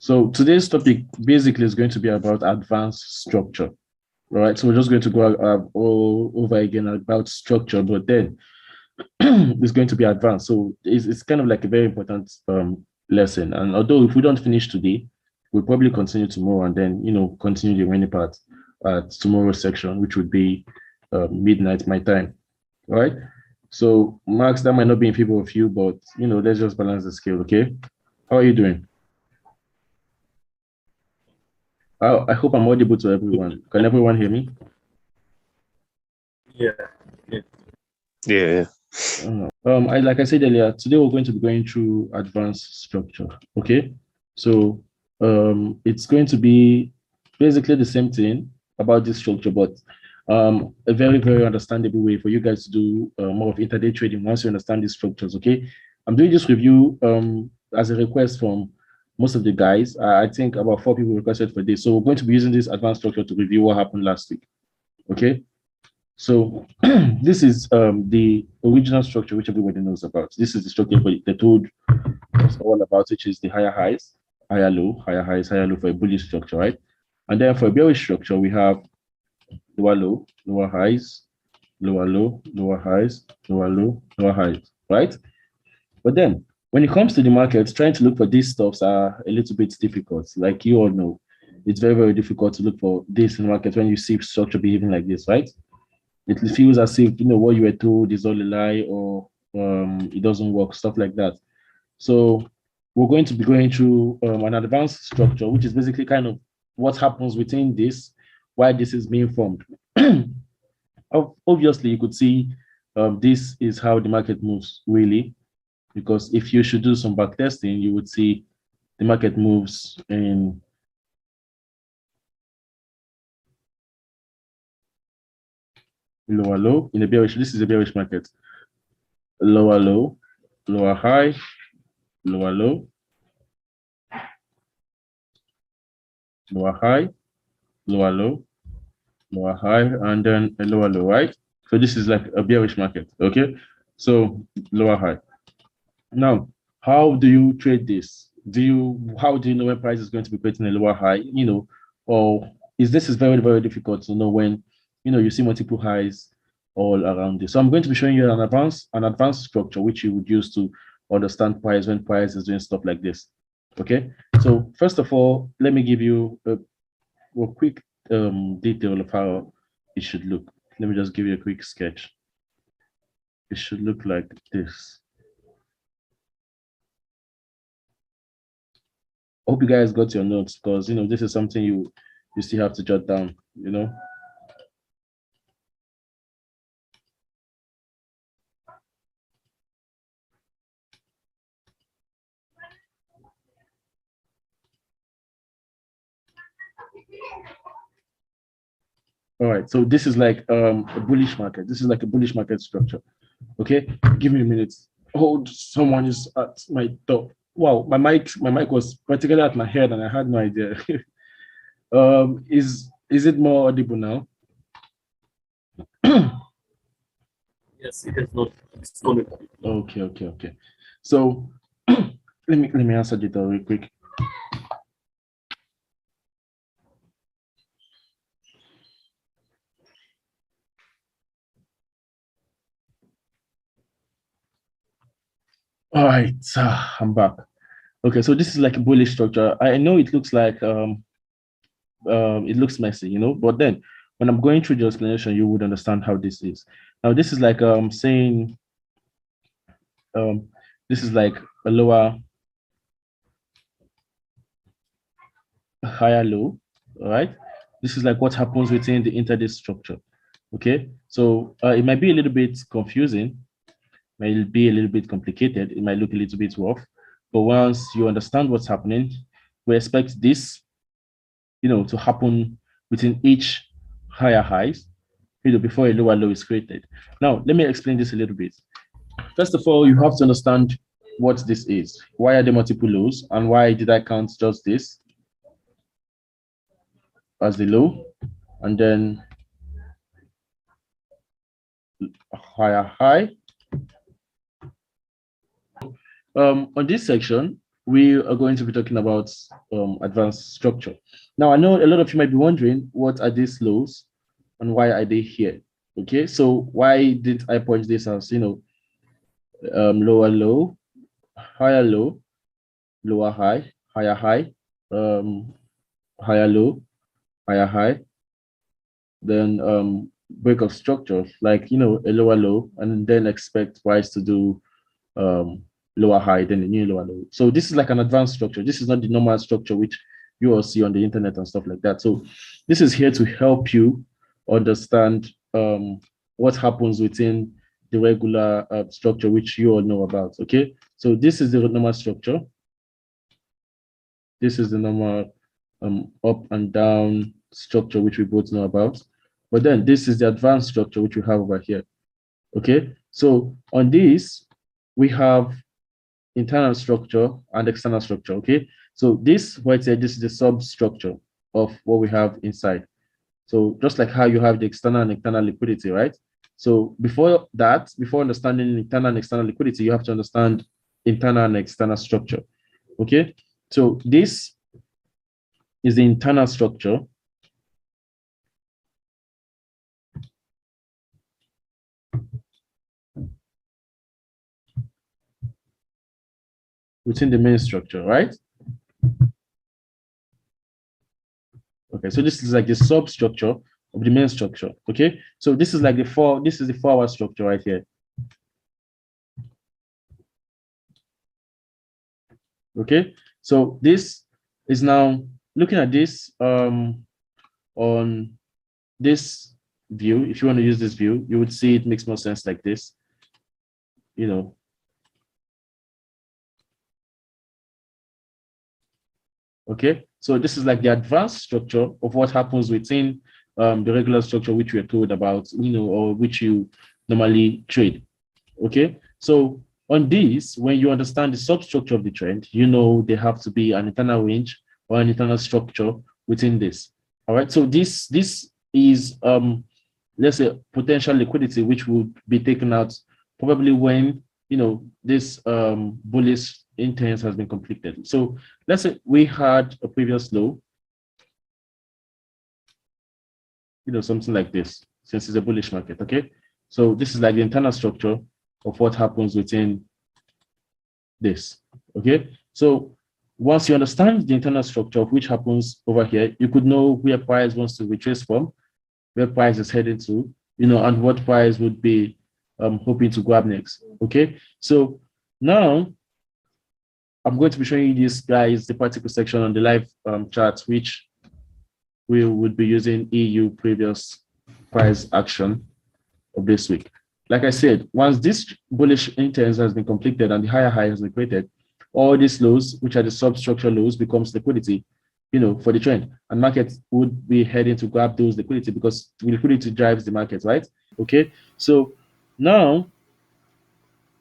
So today's topic basically is going to be about advanced structure. All right. So we're just going to go all over again about structure, but then it's going to be advanced. So it's kind of like a very important lesson. And although if we don't finish today, we'll probably continue tomorrow and then, continue the remaining part at tomorrow's section, which would be midnight my time. All right. So Max, that might not be in favor of you, but let's just balance the scale. Okay. How are you doing? I hope I'm audible to everyone. Can everyone hear me? Yeah. Yeah. Like I said earlier, today we're going to be going through advanced structure. Okay, so it's going to be basically the same thing about this structure, but a very, very understandable way for you guys to do more of intraday trading once you understand these structures. Okay, I'm doing this review as a request from most of the guys. I think about 4 people requested for this, so we're going to be using this advanced structure to review what happened last week. Okay. So this is the original structure, which everybody knows about. This is the structure they told us all about, which is the higher highs, higher low, higher highs, higher low for a bullish structure, right? And then for a bearish structure, we have lower low, lower highs, lower low, lower highs, lower low, lower highs, right? But then when it comes to the markets, trying to look for these stuffs are a little bit difficult. Like you all know, it's very, very difficult to look for this in the market when you see structure behaving like this, right? It feels as if what you were told is all a lie or it doesn't work, stuff like that. So we're going to be going through an advanced structure, which is basically kind of what happens within this, why this is being formed. Obviously, you could see this is how the market moves, really, because if you should do some backtesting, you would see the market moves in lower low in a bearish. This is a bearish market. Lower low, lower high, lower low, lower high, lower low, lower high, and then a lower low, right? So this is like a bearish market, okay? So lower high. Now, how do you trade this? How do you know when price is going to be creating a lower high? Or this is very, very difficult to know when you see multiple highs all around this. So I'm going to be showing you an advanced structure which you would use to understand price when price is doing stuff like this. Okay. So first of all, let me give you a quick detail of how it should look. Let me just give you a quick sketch. It should look like this. Hope you guys got your notes because this is something you still have to jot down. All right, so this is like a bullish market. This is like a bullish market structure. Okay, give me a minute. Hold, someone is at my door. Wow, my mic was particularly at my head, and I had no idea. Is it more audible now? Yes, it is not. It's coming. Okay. So let me answer it real quick. All right, I'm back. Okay, so this is like a bullish structure. I know it looks like it looks messy, but then when I'm going through the explanation, you would understand how this is. Now, this is like saying this is like a lower, higher low. All right. This is like what happens within the intraday structure. Okay, so it might be a little bit confusing, might be a little bit complicated, it might look a little bit rough, but once you understand what's happening, we expect this to happen within each higher highs, before a lower low is created. Now, let me explain this a little bit. First of all, you have to understand what this is. Why are there multiple lows, and why did I count just this as the low, and then a higher high? On this section, we are going to be talking about advanced structure. Now, I know a lot of you might be wondering, what are these lows and why are they here? Okay, so why did I point this as, lower low, higher low, lower high, higher high, um, higher low, higher high, then break of structure, like, a lower low, and then expect price to do um, lower high, then a new lower low. So this is like an advanced structure. This is not the normal structure which you all see on the internet and stuff like that. So this is here to help you understand what happens within the regular structure which you all know about. Okay, so this is the normal structure. This is the normal up and down structure which we both know about. But then this is the advanced structure which we have over here. Okay, so on this we have internal structure and external structure. Okay, so this right here, this is the substructure of what we have inside. So just like how you have the external and internal liquidity, right? So before that, before understanding internal and external liquidity, you have to understand internal and external structure. Okay, so this is the internal structure. Within the main structure, right? Okay, so this is like the substructure of the main structure. Okay, so this is like this is the 4-hour structure right here. Okay, so this is now looking at this on this view. If you want to use this view, you would see it makes more sense like this, you know. Okay, so this is like the advanced structure of what happens within the regular structure which we are told about, or which you normally trade. Okay, so on this, when you understand the substructure of the trend, there have to be an internal range or an internal structure within this. All right, so this is let's say potential liquidity which would be taken out probably when this bullish intense has been completed. So let's say we had a previous low, something like this, since it's a bullish market. Okay, so this is like the internal structure of what happens within this. Okay, so once you understand the internal structure of which happens over here, you could know where price wants to retrace from, where price is heading to, and what price would be hoping to grab next. Okay, so now I'm going to be showing you this, guys, the particle section on the live chart, which we would be using EU previous price action of this week. Like I said, once this bullish intense has been completed and the higher high has been created, all these lows, which are the substructure lows, becomes liquidity, for the trend. And market would be heading to grab those liquidity because liquidity drives the market, right? Okay. So now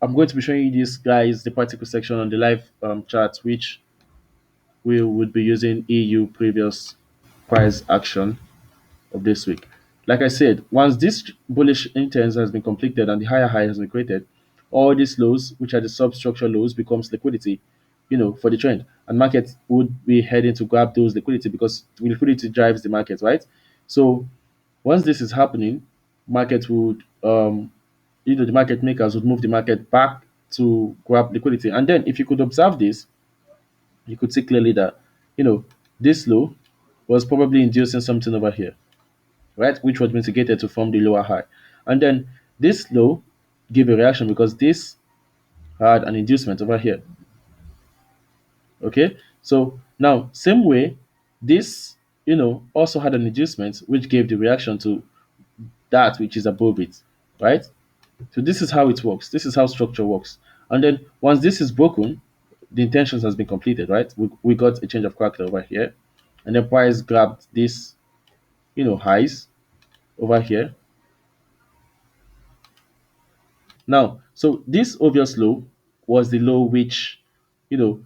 I'm going to be showing you this, guys, the particle section on the live chart, which we would be using EU previous price action of this week. Like I said, once this bullish intense has been completed and the higher high has been created, all these lows, which are the substructure lows, becomes liquidity, for the trend. And market would be heading to grab those liquidity because liquidity drives the market, right? So once this is happening, market would the market makers would move the market back to grab liquidity. And then if you could observe this, you could see clearly that, this low was probably inducing something over here, right? Which was mitigated to form the lower high. And then this low gave a reaction because this had an inducement over here. Okay. So now, same way, this, also had an inducement which gave the reaction to that which is above it, right? So this is how it works. This is how structure works. And then once this is broken, the intentions has been completed, right? We got a change of character over here. And the price grabbed this, highs over here. Now, so this obvious low was the low which, you know,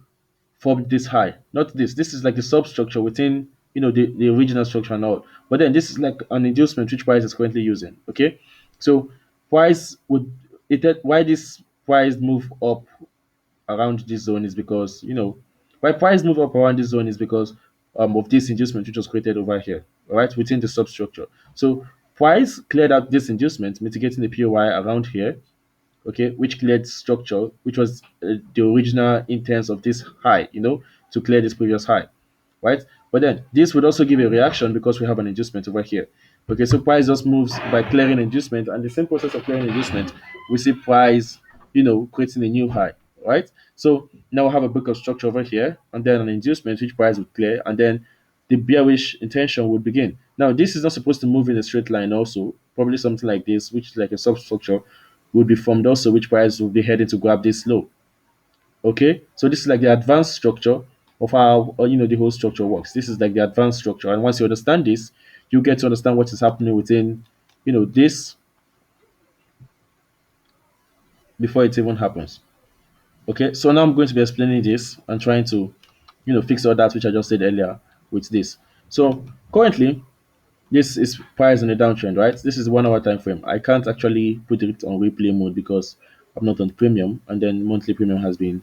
formed this high. Not this. This is like the substructure within, the original structure and all. But then this is like an inducement which price is currently using. Okay. So price would why this price move up around this zone is because, Why price move up around this zone is because of this inducement which was created over here, all right, within the substructure. So price cleared out this inducement, mitigating the POI around here, okay, which cleared structure, which was the original intent of this high, to clear this previous high, right? But then this would also give a reaction because we have an inducement over here. Okay, so price just moves by clearing inducement, and the same process of clearing inducement, we see price, creating a new high, right? So now we have a break of structure over here, and then an inducement which price would clear, and then the bearish intention would begin. Now this is not supposed to move in a straight line. Also, probably something like this, which is like a substructure, would be formed also, which price will be heading to grab this low. Okay, so this is like the advanced structure of how the whole structure works. This is like the advanced structure, and once you understand this, you get to understand what is happening within this before it even happens. Okay, so now I'm going to be explaining this and trying to fix all that which I just said earlier with this. So currently this is price on a downtrend, right? This is 1 hour time frame. I can't actually put it on replay mode because I'm not on premium, and then monthly premium has been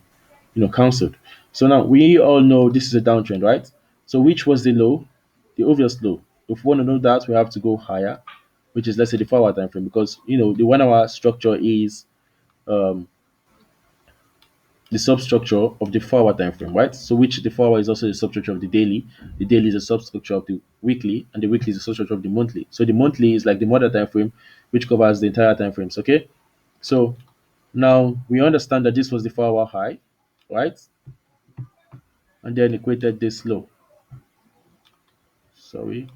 cancelled. So now we all know this is a downtrend, right? So which was the low? The obvious low. If we want to know that, we have to go higher, which is, let's say, the 4 hour time frame, because the 1 hour structure is um, the substructure of the 4 hour time frame, right? So which the 4 hour is also the substructure of the daily. The daily is a substructure of the weekly, and the weekly is a substructure of the monthly. So the monthly is like the mother time frame, which covers the entire time frames. Okay, so now we understand that this was the 4 hour high, right? And then equated this low. Sorry.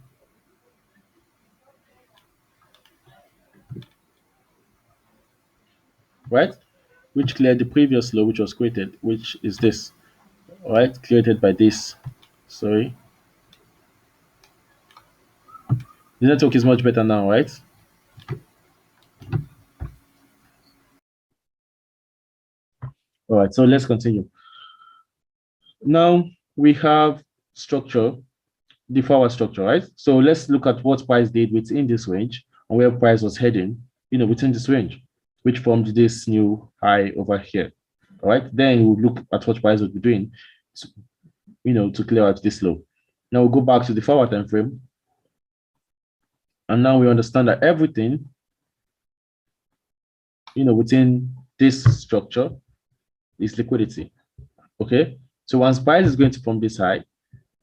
Right? Which cleared the previous low, which was created, which is this. All right, created by this. Sorry. The network is much better now, right? All right, so let's continue. Now we have structure, the forward structure, right? So let's look at what price did within this range and where price was heading, within this range, which formed this new high over here. All right, then we'll look at what price would be doing, to clear out this low. Now we'll go back to the forward time frame, and now we understand that everything, within this structure is liquidity. Okay, so once price is going to form this high,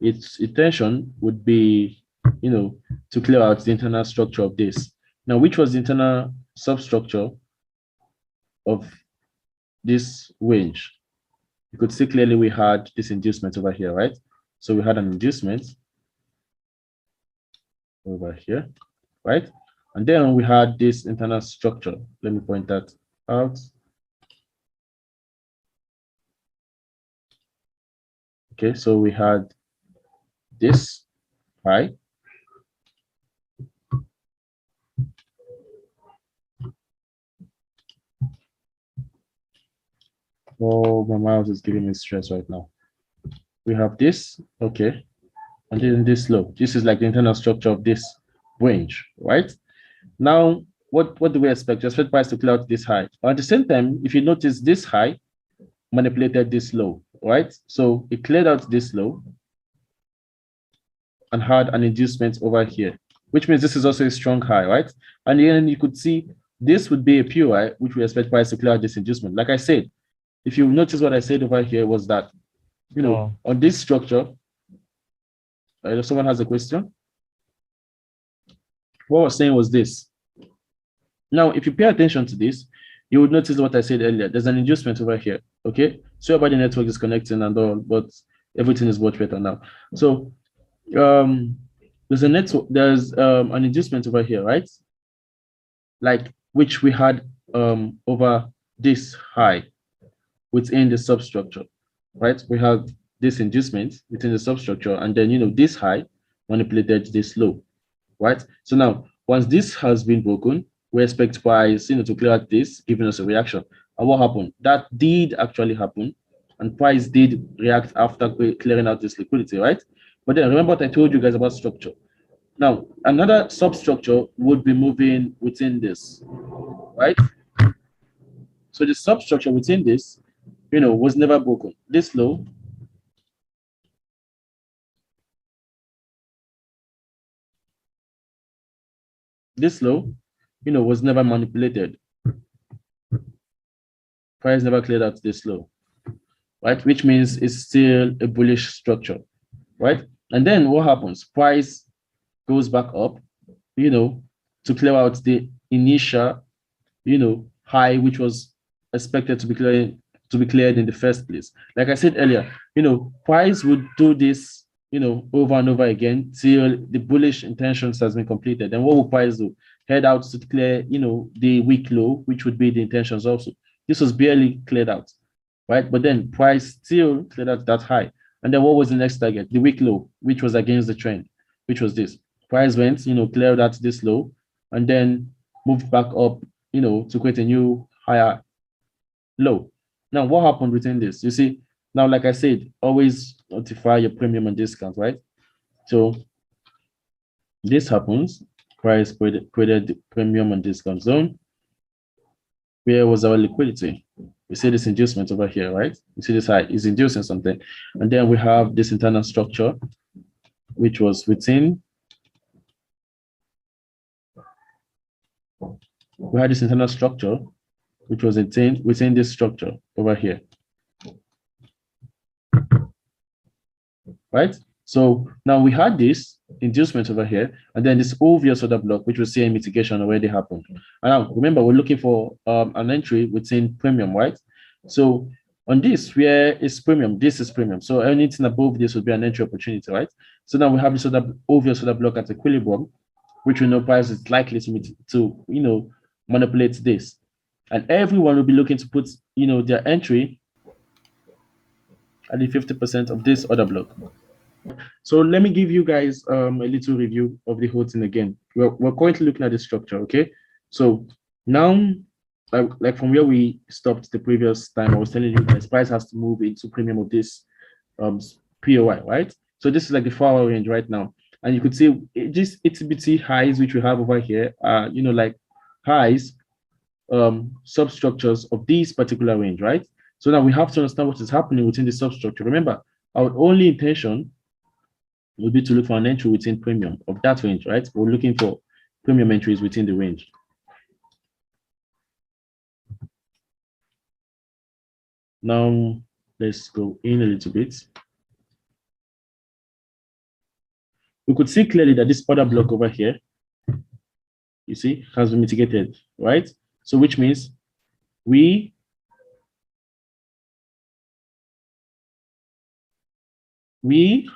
its intention would be, to clear out the internal structure of this. Now, which was the internal substructure of this range? You could see clearly we had this inducement over here, right? So we had an inducement over here, right? And then we had this internal structure. Let me point that out. Okay, so we had this high. Oh, my mouse is giving me stress right now. We have this, okay, and then this low. This is like the internal structure of this range, right? Now, what do we expect? We expect price to clear out this high. At the same time, if you notice, this high manipulated this low, right? So it cleared out this low and had an inducement over here, which means this is also a strong high, right? And then you could see this would be a POI, which we expect price to clear out this inducement. Like I said, if you notice what I said over here was that, on this structure, if someone has a question, what I was saying was this. Now, if you pay attention to this, you would notice what I said earlier. There's an inducement over here, okay? So everybody network is connecting and all, but everything is much better now. So there's a network, there's an inducement over here, right? Like which we had over this high within the substructure, right? We have this inducement within the substructure, and then this high manipulated this low, right? So now once this has been broken, we expect price to clear out this, giving us a reaction. And what happened? That did actually happen, and price did react after clearing out this liquidity, right? But then remember what I told you guys about structure. Now another substructure would be moving within this, right? So the substructure within this was never broken. This low this low, was never manipulated. Price never cleared out this low, right? Which means it's still a bullish structure, right? And then what happens? Price goes back up, to clear out the initial, high, which was expected to be cleared in the first place. Like I said earlier, price would do this, over and over again till the bullish intentions has been completed. Then what will price do? Head out to clear, the weak low, which would be the intentions also. This was barely cleared out, right? But then price still cleared out that high. And then what was the next target? The weak low, which was against the trend, which was this. Price went, cleared out this low, and then moved back up, to create a new higher low. Now, what happened within this? You see, now, like I said, always notify your premium and discount, right? So this happens. Price created the premium and discount zone. Where was our liquidity? We see this inducement over here, right? You see this high is inducing something. And then we have this internal structure, which was within. We had this internal structure, which was within this structure over here. Right? So now we had this inducement over here, and then this obvious order block, which was CA mitigation already happened. And now remember, we're looking for an entry within premium, right? So on this, where is premium? This is premium. So anything above this would be an entry opportunity, right? So now we have this obvious order block at equilibrium, which we know price is likely to manipulate this. And everyone will be looking to put, their entry at the 50% of this order block. So let me give you guys a little review of the whole thing again. We're currently looking at the structure, okay? So now, like from where we stopped the previous time, I was telling you guys price has to move into premium of this POI, right? So this is like the 4-hour range right now. And you could see just itty-bitty highs, which we have over here, like highs, substructures of this particular range, right? So now we have to understand what is happening within the substructure. Remember, our only intention would be to look for an entry within premium of that range, right? We're looking for premium entries within the range. Now, let's go in a little bit. We could see clearly that this order block over here, you see, has been mitigated, right? So which means we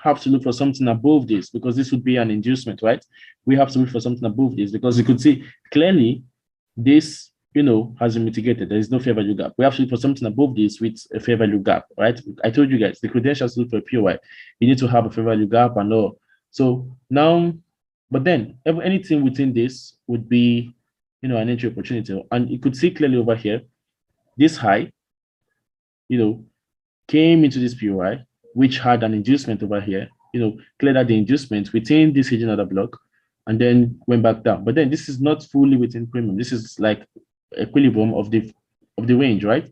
have to look for something above this because this would be an inducement, right? We have to look for something above this because you could see clearly this, has been mitigated. There is no fair value gap. We have to look for something above this with a fair value gap, right? I told you guys the credentials to look for a POI. You need to have a fair value gap and all. So now, but then anything within this would be, an entry opportunity. And you could see clearly over here, this high, came into this POI, which had an inducement over here, cleared out the inducement within this hidden order block, and then went back down. But then this is not fully within premium. This is like equilibrium of the range, right?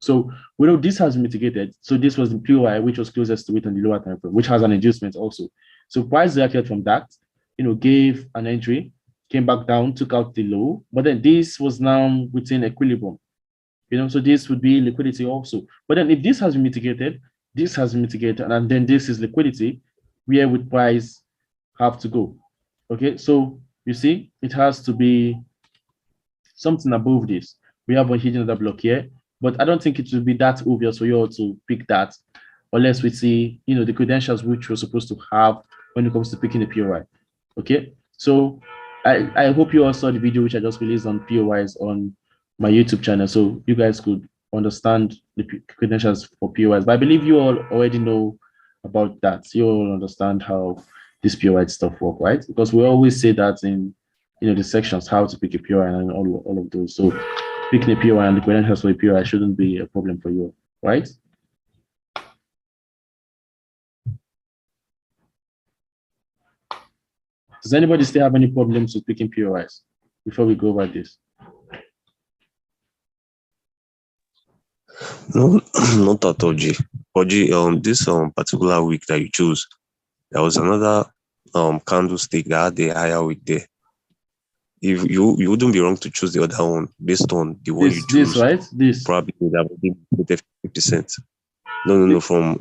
So we know this has mitigated. So this was the POI, which was closest to it on the lower time frame, which has an inducement also. So price reacted from that, gave an entry, came back down, took out the low, but then this was now within equilibrium. So this would be liquidity also. But then if this has been mitigated, this has been mitigated, and then this is liquidity, where would price have to go? Okay, so you see, it has to be something above this. We have a hidden order block here, but I don't think it will be that obvious for you all to pick that, unless we see, the credentials which we're supposed to have when it comes to picking a POI. Okay, so I hope you all saw the video which I just released on POIs on my YouTube channel, so you guys could understand the credentials for POIs. But I believe you all already know about that. You all understand how this POI stuff work, right? Because we always say that in the sections how to pick a POI and all of those. So picking a POI and the credentials for a POI shouldn't be a problem for you, right? Does anybody still have any problems with picking POIs before we go over this? No, not at all, G. But G, this particular week that you chose, there was another candlestick that had a higher wick there. if you wouldn't be wrong to choose the other one based on the one you This, choose. right? This. Probably would have been 50%. No, from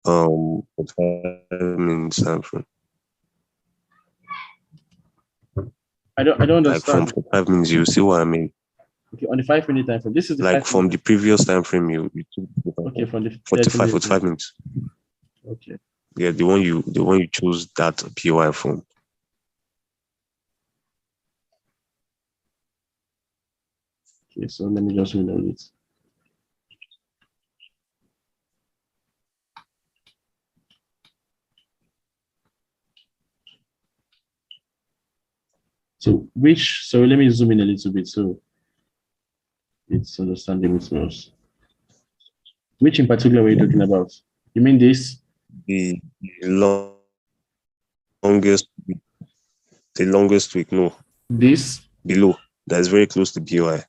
5 minutes time frame. I don't Like from understand. 5 minutes, you see what I mean? Okay, on the 5 minute time frame. This is the Like 5 from the previous time frame, you took okay, from the 45 minutes. Okay. Yeah, the one you choose that POI from. Okay, so let me just reload it. So let me zoom in a little bit so it's understandable to us. Which in particular were you talking about? You mean this? The longest week, no. This? Below. That is very close to POI.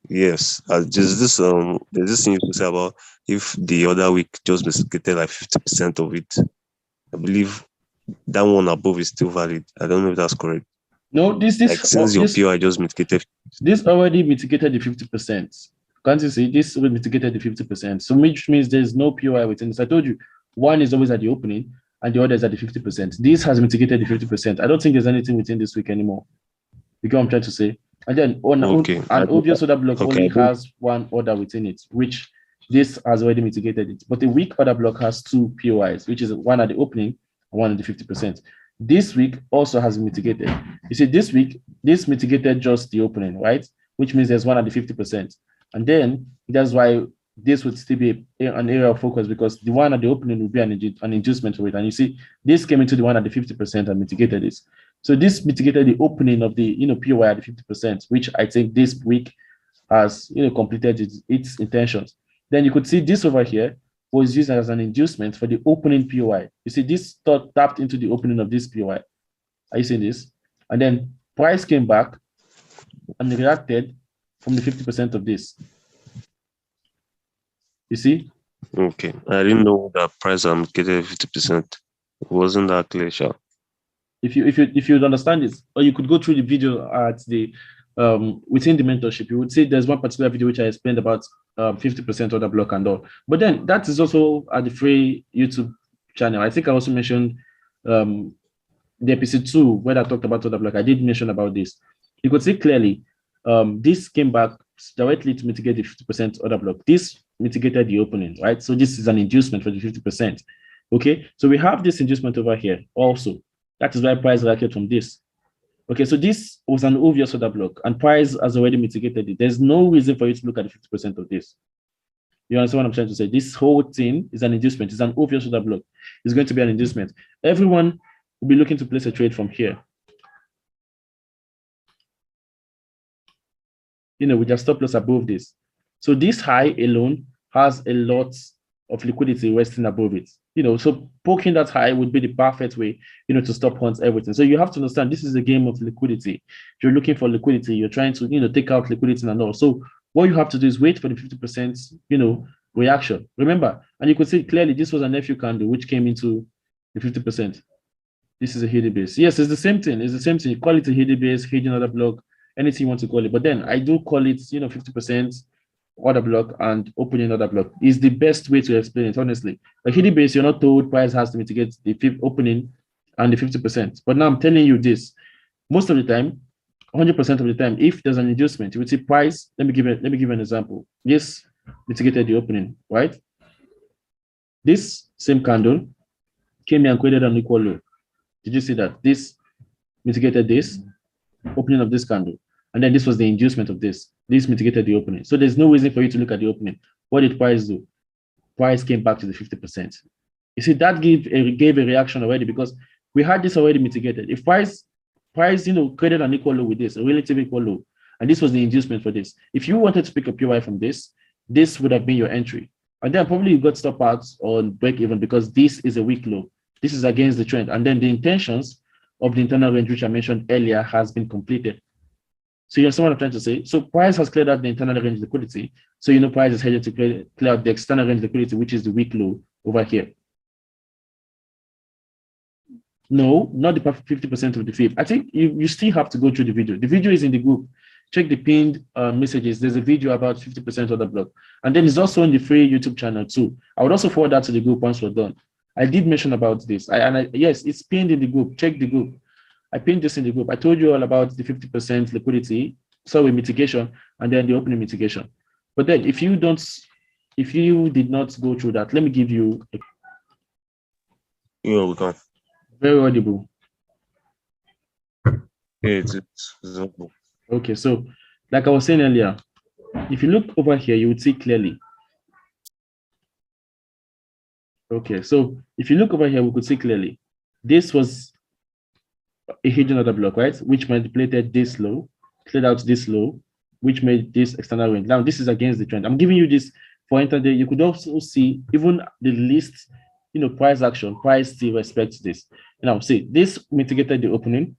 Yes. There's this thing you say about if the other week just mitigated like 50% of it. I believe that one above is still valid. I don't know if that's correct. No, this like since your POI just mitigated. This already mitigated the 50%. Can't you see? This already mitigated the 50%. So which means there's no POI within this. I told you, one is always at the opening and the other is at the 50%. This has mitigated the 50%. I don't think there's anything within this week anymore. You get what I'm trying to say? And then an obvious order block only has one order within it, which this has already mitigated it. But the weak order block has two POIs, which is one at the opening and one at the 50%. This week also has mitigated. You see, this week, this mitigated just the opening, right? Which means there's one at the 50%. And then that's why this would still be an area of focus because the one at the opening would be an inducement for it. And you see, this came into the one at the 50% and mitigated this. So this mitigated the opening of the POI at the 50%, which I think this week has completed its intentions. Then you could see this over here was used as an inducement for the opening POI. You see, this tapped into the opening of this POI. Are you seeing this? And then price came back and reacted from the 50% of this. You see? Okay. I didn't know that price getting 50%. It wasn't that clear, sure. If you understand this, or you could go through the video at the within the mentorship, you would see there's one particular video which I explained about 50% order block and all. But then that is also at the free YouTube channel. I think I also mentioned the episode 2 where I talked about order block. I did mention about this. You could see clearly this came back directly to mitigate the 50% order block. This mitigated the opening, right? So this is an inducement for the 50%. Okay, so we have this inducement over here also. That is why price reacted from this. Okay, so this was an obvious order block and price has already mitigated it. There's no reason for you to look at the 50% of this. You understand what I'm trying to say? This whole thing is an inducement. It's an obvious order block. It's going to be an inducement. Everyone will be looking to place a trade from here. With their stop loss above this. So this high alone has a lot of liquidity resting above it. So poking that high would be the perfect way, to stop hunt everything. So you have to understand this is a game of liquidity. If you're looking for liquidity, you're trying to, take out liquidity and all. So what you have to do is wait for the 50%, reaction. Remember, and you could see clearly this was an FU candle which came into the 50%. This is a hidden base. Yes, it's the same thing. It's the same thing. You call it a hidden base, hidden order block, anything you want to call it. But then I do call it, 50% order block and opening order block is the best way to explain it, honestly. Like hidden base, you're not told price has to mitigate the opening and the 50%. But now I'm telling you this, most of the time, 100% of the time, if there's an inducement, you would see price. Let me give you an example. This mitigated the opening, right? This same candle came here and created an equal low. Did you see that? This mitigated this opening of this candle. And then this was the inducement of this. This mitigated the opening. So there's no reason for you to look at the opening. What did price do? Price came back to the 50%. You see, that gave a reaction already because we had this already mitigated. If price, created an equal low with this, a relative equal low, and this was the inducement for this. If you wanted to pick a POI from this would have been your entry. And then probably you got stop outs on break even because this is a weak low. This is against the trend. And then the intentions of the internal range, which I mentioned earlier, has been completed. So you understand what I'm trying to say? So price has cleared out the internal range liquidity. So price is headed to clear out the external range liquidity, which is the weak low over here. No, not the 50% of the fib. I think you still have to go through the video. The video is in the group. Check the pinned messages. There's a video about 50% of the block. And then it's also on the free YouTube channel too. I would also forward that to the group once we're done. I did mention about this. Yes, it's pinned in the group. Check the group. I pinned this in the group. I told you all about the 50% liquidity, sorry, mitigation, and then the opening mitigation. But then if you did not go through that, let me give you a we can. very audible. Yeah, it's audible. Okay, so like I was saying earlier, if you look over here, you would see clearly. Okay, so if you look over here, we could see clearly. This was a hidden order block, right? Which manipulated this low, cleared out this low, which made this external range. Now, this is against the trend. I'm giving you this for intraday. You could also see even the least, price action, price still respects this. Now, see, this mitigated the opening.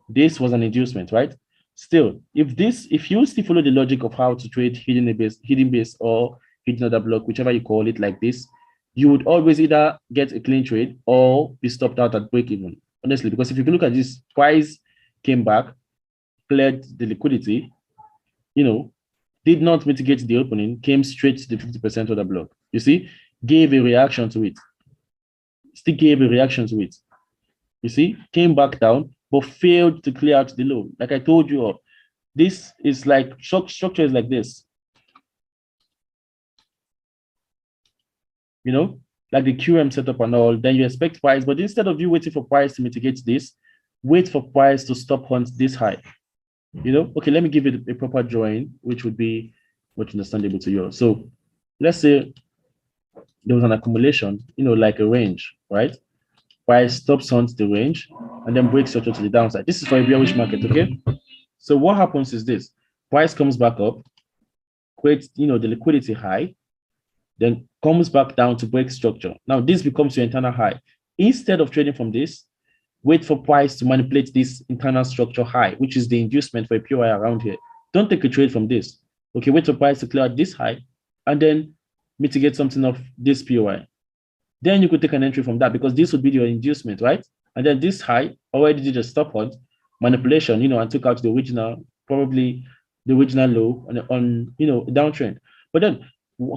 This was an inducement, right? Still, if you still follow the logic of how to trade hidden base or hidden order block, whichever you call it like this, you would always either get a clean trade or be stopped out at break even. Honestly, because if you look at this, price came back, cleared the liquidity, did not mitigate the opening, came straight to the 50% of the block. You see, gave a reaction to it. Still gave a reaction to it. You see, came back down, but failed to clear out the low. Like I told you all, this is like structure is like this. Like the QM setup and all, then you expect price, but instead of you waiting for price to mitigate this, wait for price to stop hunt this high. Okay, let me give it a proper drawing, which would be much understandable to you. So let's say there was an accumulation, like a range, right? Price stops hunts the range and then breaks structure to the downside. This is for a bearish market, okay? So what happens is this: price comes back up, creates, the liquidity high, then comes back down to break structure. Now, this becomes your internal high. Instead of trading from this, wait for price to manipulate this internal structure high, which is the inducement for a POI around here. Don't take a trade from this. Okay, wait for price to clear out this high and then mitigate something of this POI. Then you could take an entry from that because this would be your inducement, right? And then this high already did a stop hunt manipulation, and took out the original, probably the original low on a downtrend. But then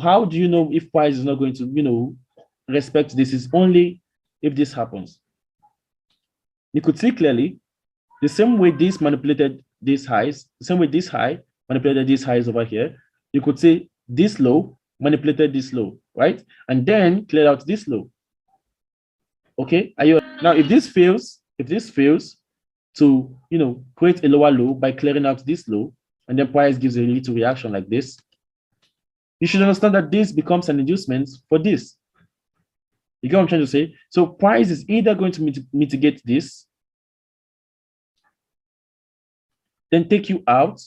how do you know if price is not going to, respect this? Is only if this happens. You could see clearly the same way this manipulated these highs, the same way this high manipulated these highs over here. You could see this low manipulated this low, right? And then cleared out this low. Okay, now if this fails to create a lower low by clearing out this low, and then price gives a little reaction like this, you should understand that this becomes an inducement for this. You get what I'm trying to say? So price is either going to mitigate this, then take you out,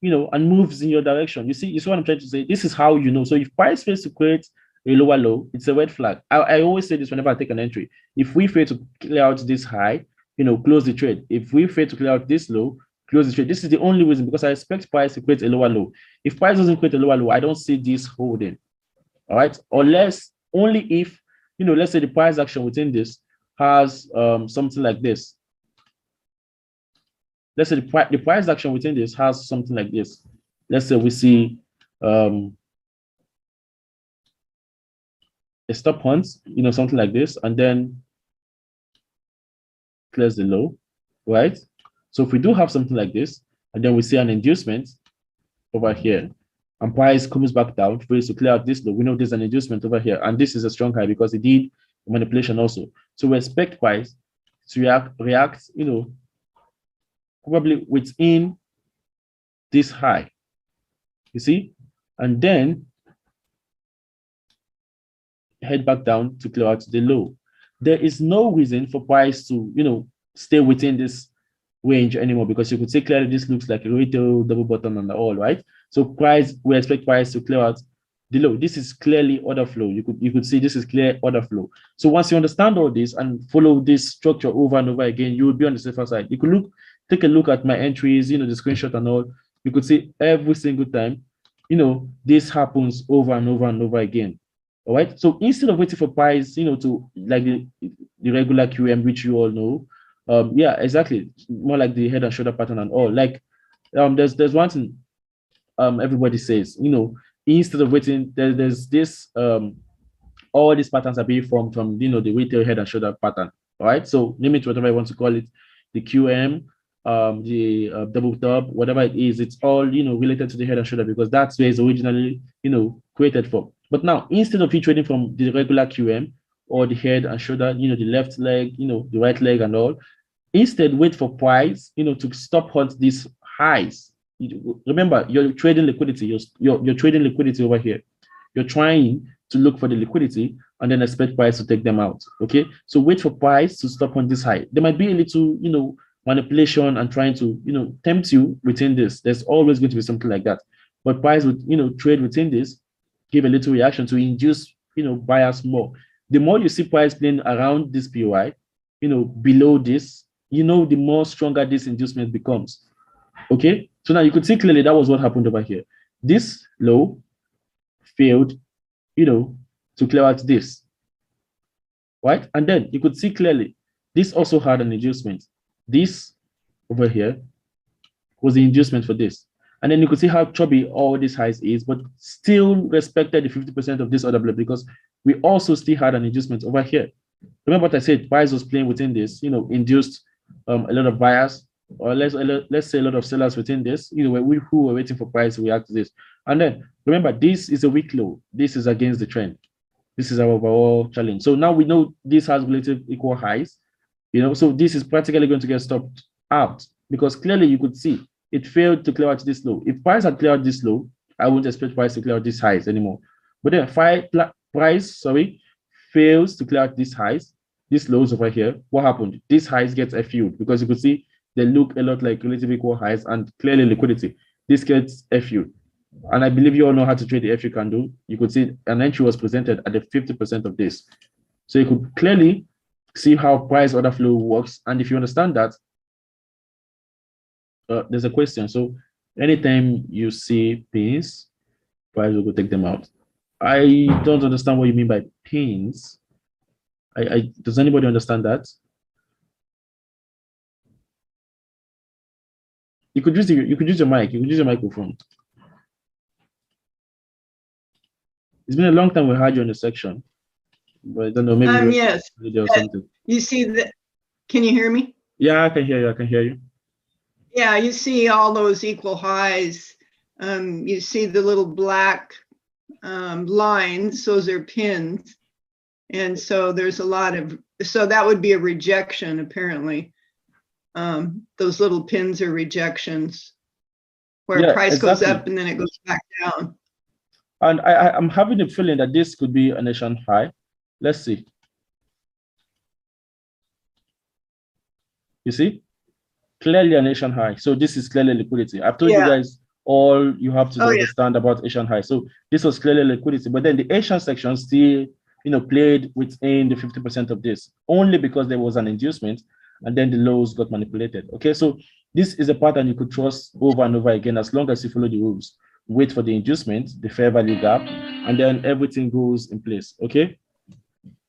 and moves in your direction. You see what I'm trying to say? This is how you know. So if price fails to create a lower low, it's a red flag. I always say this whenever I take an entry. If we fail to clear out this high, close the trade. If we fail to clear out this low, close the trade. This is the only reason, because I expect price to create a lower low. If price doesn't create a lower low, I don't see this holding. All right, unless only if let's say the price action within this has something like this. Let's say the price action within this has something like this. Let's say we see a stop hunt, something like this, and then clears the low, right? So if we do have something like this, and then we see an inducement over here, and price comes back down, fails to clear out this low, we know there's an inducement over here, and this is a strong high because it did manipulation also. So we expect price to react, probably within this high, you see, and then head back down to clear out the low. There is no reason for price to, stay within this range anymore, because you could say clearly this looks like a retail double bottom and all, right? So we expect price to clear out the low. This is clearly order flow. You could see this is clear order flow. So once you understand all this and follow this structure over and over again, you will be on the safer side. You could take a look at my entries, the screenshot and all. You could see every single time, this happens over and over and over again. All right. So instead of waiting for price, to like the regular QM, which you all know, yeah, exactly, more like the head and shoulder pattern and all. Like, there's one thing everybody says, instead of waiting, there's this all these patterns are being formed from the retail head and shoulder pattern. All right. So name it whatever you want to call it, the QM, the double top, whatever it is, it's all related to the head and shoulder because that's where it's originally created from. But now instead of you trading from the regular QM or the head and shoulder, the left leg, the right leg and all, instead wait for price, to stop hunt these highs. Remember, you're trading liquidity. You're trading liquidity over here. You're trying to look for the liquidity and then expect price to take them out. Okay, so wait for price to stop on this high. There might be a little, manipulation and trying to, tempt you within this. There's always going to be something like that. But price would, trade within this, give a little reaction to induce, buyers more. The more you see price playing around this POI, below this, the more stronger this inducement becomes. Okay, so now you could see clearly that was what happened over here. This low failed, to clear out this, right? And then you could see clearly this also had an inducement. This over here was the inducement for this. And then you could see how chubby all these highs is, but still respected the 50% of this order block because we also still had an inducement over here. Remember what I said, price was playing within this, induced a lot of buyers, or let's say a lot of sellers within this, who were waiting for price to react to this. And then remember, this is a weak low. This is against the trend. This is our overall challenge. So now we know this has relative equal highs, so this is practically going to get stopped out because clearly you could see it failed to clear out this low. If price had cleared this low, I wouldn't expect price to clear out these highs anymore. But then price fails to clear out these highs, these lows over here. What happened? These highs get FU'd because you could see they look a lot like relative equal highs and clearly liquidity. This gets FU'd. And I believe you all know how to trade the FU candle. You could see an entry was presented at the 50% of this. So you could clearly see how price order flow works. And if you understand that, there's a question. So anytime you see pins, price will go take them out. I don't understand what you mean by pins. Does anybody understand that? You could use your mic. You could use your microphone. It's been a long time we had you in the section, but I don't know, maybe yes. or something. You see that? Can you hear me? Yeah, I can hear you. I can hear you. Yeah, you see all those equal highs. You see the little black lines; those are pins, and so there's a lot of. So that would be a rejection, apparently. Those little pins are rejections, where price goes up and then it goes back down. And I'm having a feeling that this could be a nation high. Let's see. You see? Clearly a nation high. So this is clearly liquidity. I've told you guys all you have to understand about Asian high. So this was clearly liquidity. But then the Asian section still, played within the 50% of this, only because there was an inducement and then the lows got manipulated. Okay, so this is a pattern you could trust over and over again as long as you follow the rules. Wait for the inducement, the fair value gap, and then everything goes in place. Okay.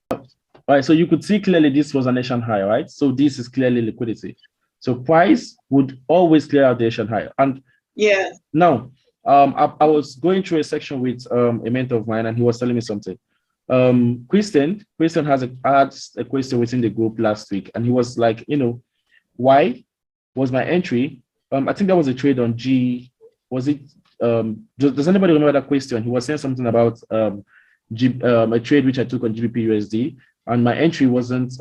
All right. So you could see clearly this was an Asian high, right? So this is clearly liquidity. So price would always clear out the Asian high. And now, I was going through a section with a mentor of mine, and he was telling me something. Christian has asked a question within the group last week, and he was like, why was my entry? I think that was a trade on G. Was it? Does anybody remember that question? He was saying something about a trade which I took on GBP USD, and my entry wasn't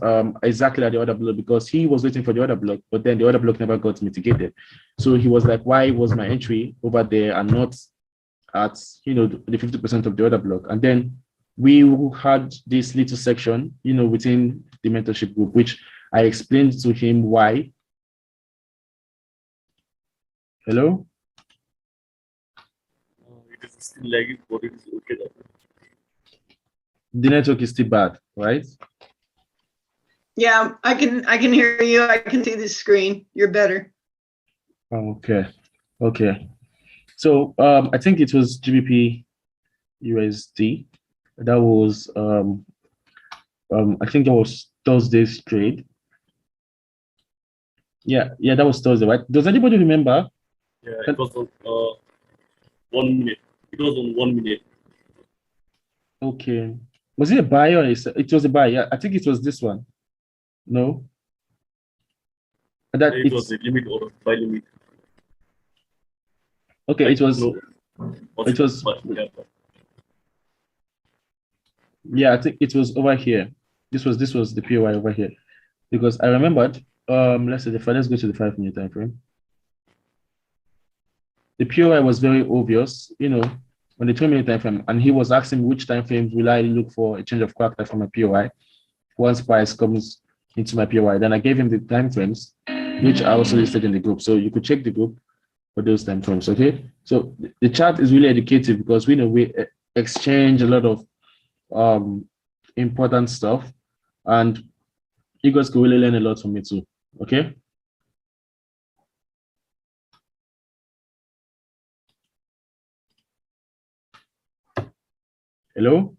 exactly at the order block because he was waiting for the order block, but then the order block never got mitigated. So he was like, why was my entry over there and not at the 50% of the order block? And then we had this little section within the mentorship group, which I explained to him why. Hello? It is still lagging, but it is okay now. The network is still bad, right? Yeah, I can hear you. I can see the screen. You're better. Okay. So I think it was GBP USD. That was I think that was Thursday's trade. Yeah, that was Thursday, right? Does anybody remember? Yeah, it was on 1 minute. It was on 1 minute. Okay. Was it a buy or it was a buy? Yeah, I think it was this one. No. That It was it's a limit or buy limit. okay, I it don't was know what it was but yeah. yeah, I think it was over here. This was the POI over here. Because I remembered, let's say let's go to the 5 minute time frame. The POI was very obvious, on the 2 minute time frame, and he was asking which time frames will I look for a change of character from my POI once price comes into my POI. Then I gave him the time frames, which I also listed in the group. So you could check the group for those time frames. Okay. So the chart is really educative because we know we exchange a lot of important stuff, and you guys can really learn a lot from it too. Okay. Hello?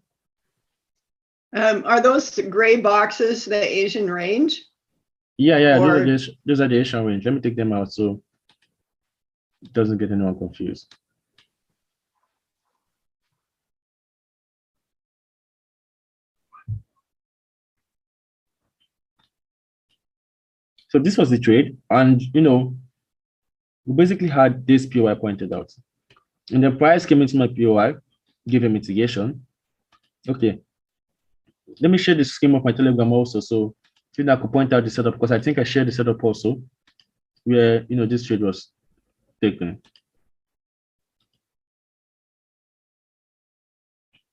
Are those gray boxes the Asian range? Yeah, Or- those are the Asian range. Let me take them out so it doesn't get anyone confused. So this was the trade, and we basically had this POI pointed out. And the price came into my POI, give a mitigation. Okay. Let me share the scheme of my Telegram also. So I could point out the setup because I think I shared the setup also where this trade was taken.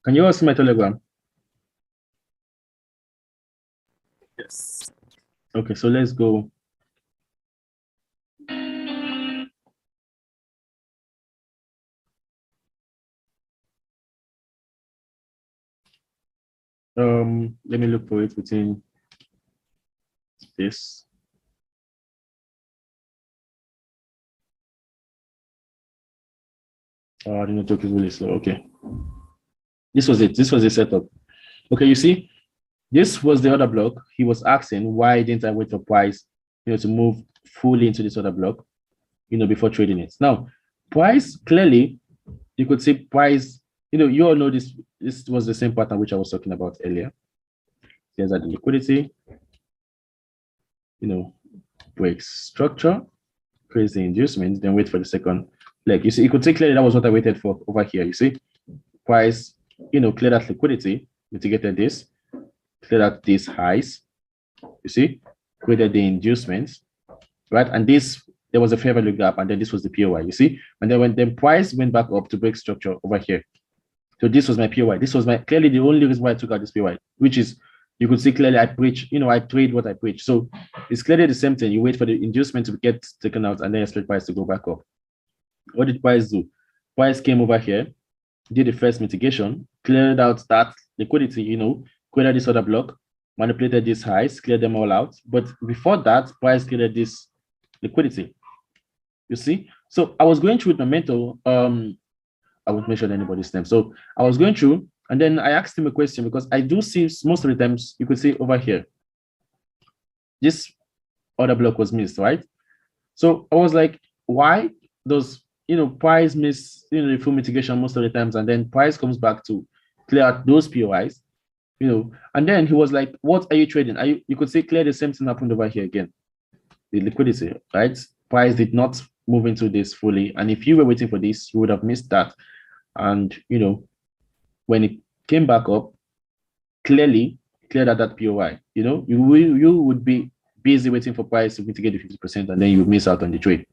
Can you all see my Telegram? Yes. Okay, so let's go. Let me look for it within this. The network is really slow. Okay. This was it. This was the setup. Okay, you see, this was the other block. He was asking why didn't I wait for price, to move fully into this other block, before trading it. Now, price clearly, you could see price. You all know this. This was the same pattern which I was talking about earlier. Here's the liquidity. Breaks structure, creates the inducement, then wait for the second leg. You see, you could see clearly that was what I waited for over here. You see, price, cleared that liquidity, mitigated this, cleared out these highs. You see, created the inducements, right? And this, there was a fair value gap, and then this was the POI. You see, and then when the price went back up to break structure over here. So this was my POI. This was my clearly the only reason why I took out this POI, which is you could see clearly I preach, I trade what I preach. So it's clearly the same thing. You wait for the inducement to get taken out and then expect price to go back up. What did price do? Price came over here, did the first mitigation, cleared out that liquidity, cleared this other block, manipulated these highs, cleared them all out. But before that, price cleared this liquidity. You see? So I was going through with my mentor. I won't mention anybody's name. So I was going through, and then I asked him a question because I do see most of the times you could see over here, this other block was missed, right? So I was like, why does price miss the full mitigation most of the times, and then price comes back to clear out those POIs, and then he was like, what are you trading? You could see clear the same thing happened over here again. The liquidity, right? Price did not move into this fully, and if you were waiting for this, you would have missed that. And when it came back up, clearly cleared out that POI. You would be busy waiting for price to mitigate the 50%, and then you miss out on the trade.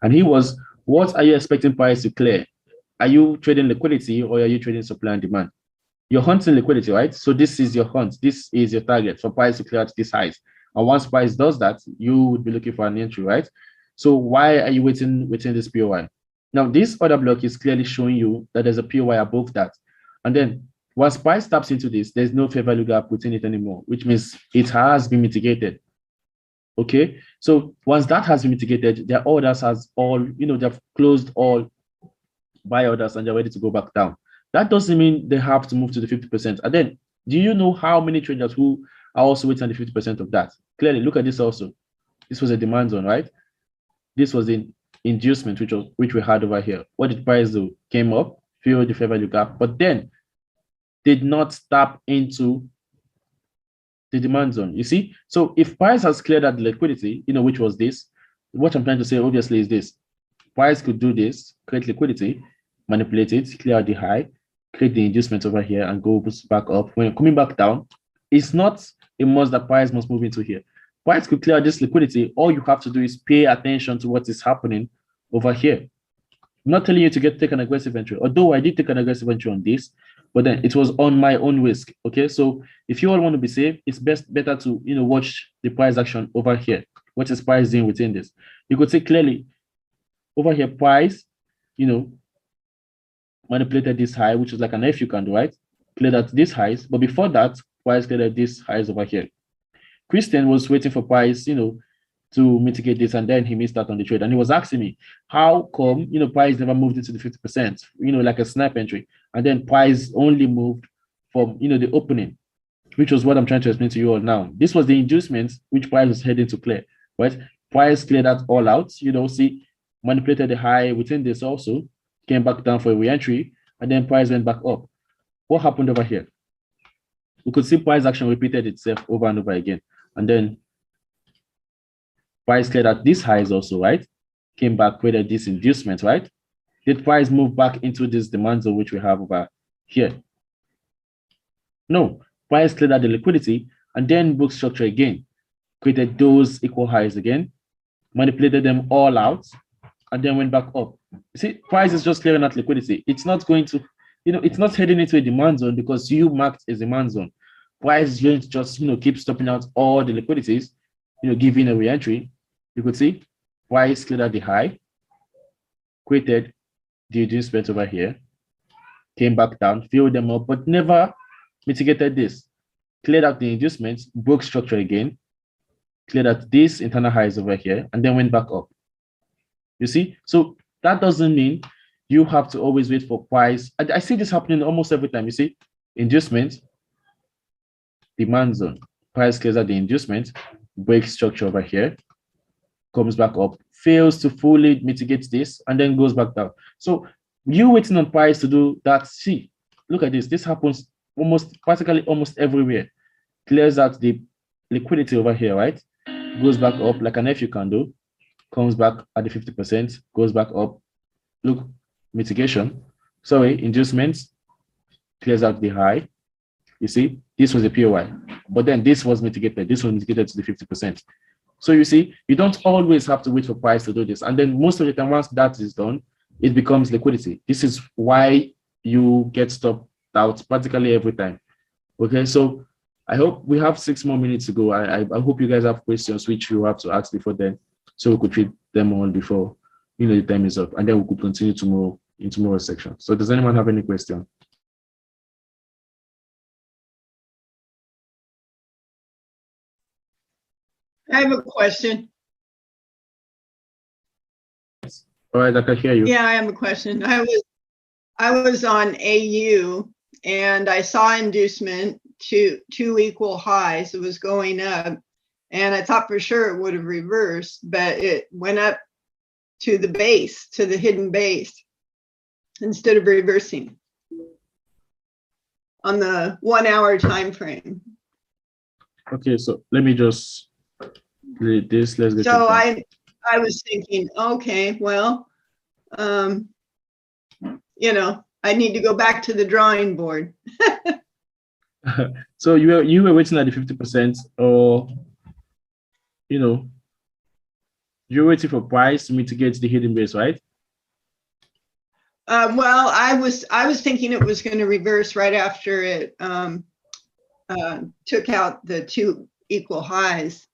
And he was, what are you expecting price to clear? Are you trading liquidity or are you trading supply and demand? You're hunting liquidity, right? So this is your hunt. This is your target for price to clear out this highs. And once price does that, you would be looking for an entry, right? So why are you waiting this POI? Now, this other block is clearly showing you that there's a POI above that. And then once price taps into this, there's no fair value gap within it anymore, which means it has been mitigated. Okay, so once that has been mitigated, their orders has all, they've closed all buy orders and they're ready to go back down. That doesn't mean they have to move to the 50%. And then, do you know how many traders who are also waiting on the 50% of that? Clearly, look at this also. This was a demand zone, right? This was an inducement, which we had over here. What did price do? Came up, filled the fair value gap, but then did not tap into the demand zone. You see? So if price has cleared out the liquidity, which was this, what I'm trying to say obviously is this. Price could do this, create liquidity, manipulate it, clear out the high, create the inducement over here, and go back up. When coming back down, it's not a must that price must move into here. Price could clear this liquidity. All you have to do is pay attention to what is happening over here. I'm not telling you to take an aggressive entry, although I did take an aggressive entry on this, but then it was on my own risk. Okay, so if you all want to be safe, it's better to watch the price action over here. What is price doing within this? You could see clearly over here, price, manipulated this high, which is like an FU candle, right? Cleared at these highs, but before that, price cleared at these highs over here. Christian was waiting for price, to mitigate this, and then he missed out on the trade. And he was asking me, how come, price never moved into the 50%, like a snap entry, and then price only moved from, the opening, which was what I'm trying to explain to you all now. This was the inducement which price was heading to clear, right? Price cleared that all out, see, manipulated the high within this also, came back down for a re-entry, and then price went back up. What happened over here? We could see price action repeated itself over and over again, and then price cleared at these highs also, right? Came back, created this inducement, right? Did price move back into this demand zone which we have over here? No, price cleared out the liquidity and then broke structure again, created those equal highs again, manipulated them all out, and then went back up. See, price is just clearing out liquidity. It's not going to, it's not heading into a demand zone because you marked a demand zone. Price is going to just, keep stopping out all the liquidities, giving a re-entry. You could see price cleared out the high, created the inducement over here, came back down, filled them up, but never mitigated this. Cleared out the inducements, broke structure again, cleared out these internal highs over here, and then went back up. You see? So that doesn't mean you have to always wait for price. I see this happening almost every time. You see, inducement, demand zone, price clears out the inducement, breaks structure over here, comes back up, fails to fully mitigate this, and then goes back down. So you waiting on price to do that. See, look at this. This happens practically almost everywhere. Clears out the liquidity over here, right? Goes back up like an FU candle, comes back at the 50%, goes back up. Look, mitigation. Sorry, inducements, clears out the high. You see, this was a POI, but then this was mitigated. This was mitigated to the 50%. So you see, you don't always have to wait for price to do this. And then most of the time, once that is done, it becomes liquidity. This is why you get stopped out practically every time. Okay, so I hope we have 6 more minutes to go. I hope you guys have questions which you have to ask before then, so we could treat them all before the time is up, and then we could continue tomorrow in tomorrow's section. So does anyone have any question? I have a question. All right, I can hear you. Yeah, I have a question. I was on AU and I saw inducement to 2 equal highs. It was going up, and I thought for sure it would have reversed, but it went up to the base, to the hidden base, instead of reversing on the 1 hour time frame. Okay, so let me just delete this. Let's get So I was thinking, okay, well, I need to go back to the drawing board. So you were waiting at the 50%, or you're waiting for price to mitigate the hidden base, right? Well, I was thinking it was going to reverse right after it took out the 2 equal highs.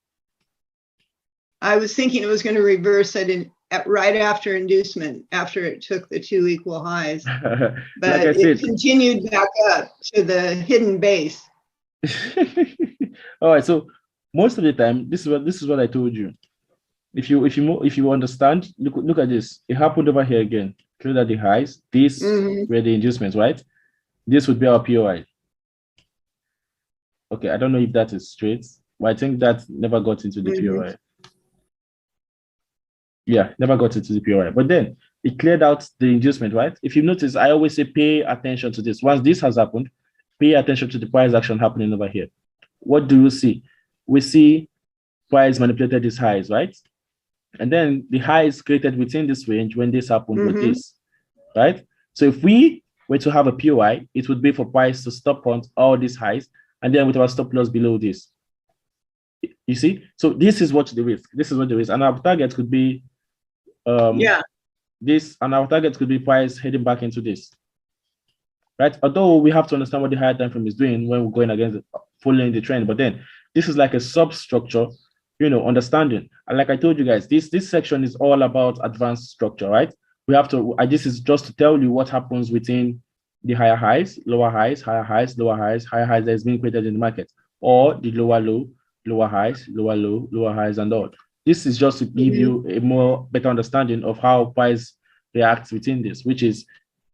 I was thinking it was going to reverse right after inducement, after it took the 2 equal highs, but Like it continued back up to the hidden base. All right, so most of the time, this is what I told you. If you understand, look at this. It happened over here again. Clear at the highs. These were the inducements, right? This would be our POI. Okay, I don't know if that is straight, but I think that never got into the POI. Yeah, never got into the POI. But then it cleared out the inducement, right? If you notice, I always say pay attention to this. Once this has happened, pay attention to the price action happening over here. What do you see? We see price manipulated these highs, right? And then the highs created within this range when this happened with this, right? So if we were to have a POI, it would be for price to stop on all these highs, and then with our stop loss below this. You see? So this is what the risk. This is what the risk. And our target could be this, and our target could be price heading back into this. Right? Although we have to understand what the higher time frame is doing when we're going against following the trend, but then this is like a substructure, understanding. And like I told you guys, this section is all about advanced structure, right? We have to, this is just to tell you what happens within the higher highs, lower highs, higher highs, lower highs, higher highs that is being created in the market, or the lower low, lower highs, lower low, lower highs, and all. This is just to give you a more better understanding of how price reacts within this, which is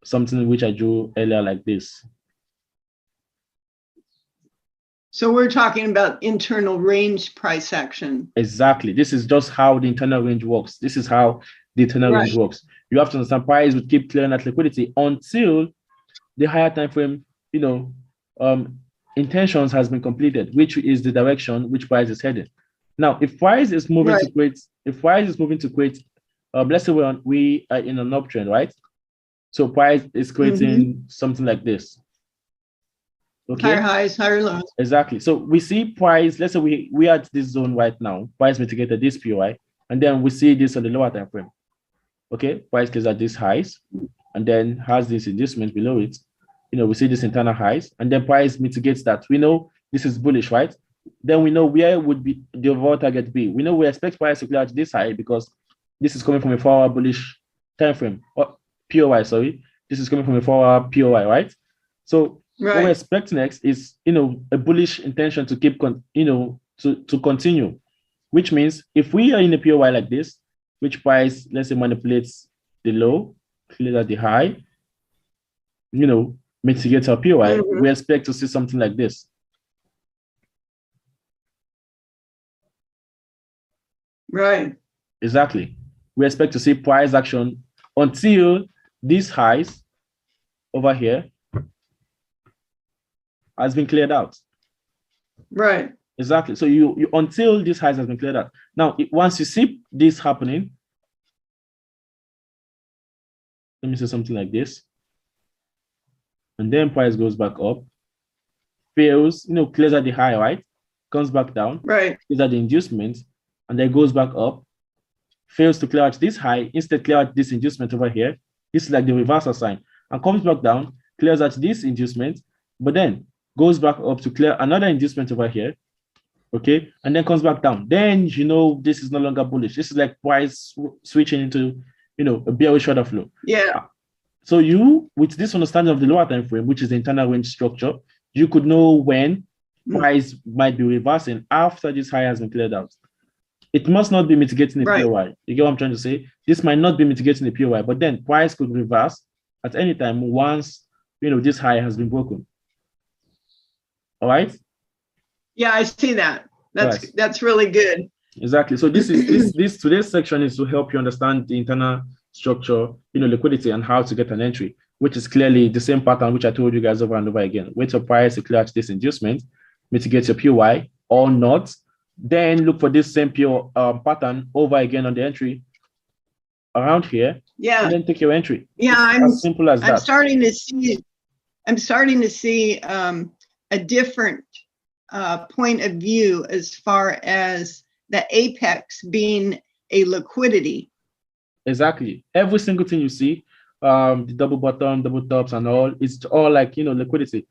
something which I drew earlier like this. So we're talking about internal range price action. Exactly. This is just how the internal range works. This is how the internal range works. You have to understand price would keep clearing that liquidity until the higher time frame, intentions has been completed, which is the direction which price is headed. Now, if price is moving to create, let's say we are in an uptrend, right? So price is creating something like this. Okay. Higher highs, higher lows. Exactly. So we see price, let's say we are at this zone right now, price mitigated this POI, and then we see this on the lower time frame. Okay, price closes at these highs, and then has this inducement below it. We see this internal highs, and then price mitigates that. We know this is bullish, right? Then we know where would be the overall target be. We know we expect price to clear at this high because this is coming from a 4-hour bullish time frame, or POI, sorry. This is coming from a 4-hour POI, right? So what we expect next is, a bullish intention to keep, to continue, which means if we are in a POI like this, which price, let's say, manipulates the low, clears at the high, mitigates our POI, we expect to see something like this. Right. Exactly. We expect to see price action until these highs over here has been cleared out. Right. Exactly. So you until this highs has been cleared out. Now, once you see this happening, let me say something like this. And then price goes back up, fails, clears at the high, right? Comes back down, right? These are the inducements, and then goes back up, fails to clear out this high, instead clear out this inducement over here. This is like the reversal sign, and comes back down, clears out this inducement, but then goes back up to clear another inducement over here, okay? And then comes back down. Then this is no longer bullish. This is like price switching into, a bearish order flow. Yeah. So with this understanding of the lower time frame, which is the internal range structure, you could know when price might be reversing after this high has been cleared out. It must not be mitigating the POI. You get what I'm trying to say? This might not be mitigating the POI, but then price could reverse at any time once this high has been broken. All right? Yeah, I see that. That's really good. Exactly. So this is this today's section is to help you understand the internal structure, liquidity, and how to get an entry, which is clearly the same pattern which I told you guys over and over again. Wait for price to clear out this inducement, mitigate your POI or not, then look for this same pattern over again on the entry around here. Yeah. And then take your entry. Yeah, it's as simple as that. I'm starting to see a different point of view as far as the apex being a liquidity. Exactly. Every single thing you see, the double bottom, double tops, and all, it's all like liquidity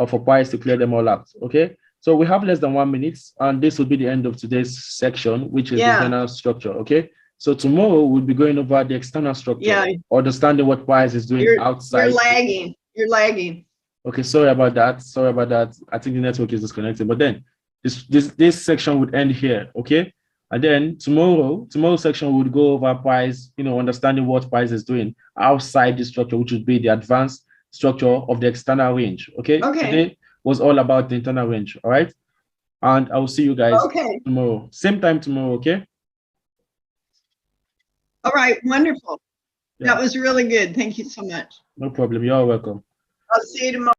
for price to clear them all out. Okay. So we have less than 1 minute, and this will be the end of today's section, which is the internal structure. Okay. So tomorrow we'll be going over the external structure, understanding what price is doing outside. You're lagging. Okay. Sorry about that. I think the network is disconnected. But then this section would end here. Okay. And then tomorrow's section would go over price, understanding what price is doing outside the structure, which would be the advanced structure of the external range. Okay. Okay. Today was all about the internal range. All right. And I will see you guys Okay. tomorrow. Same time tomorrow. Okay. All right. Wonderful. Yeah. That was really good. Thank you so much. No problem. You're welcome. I'll see you tomorrow.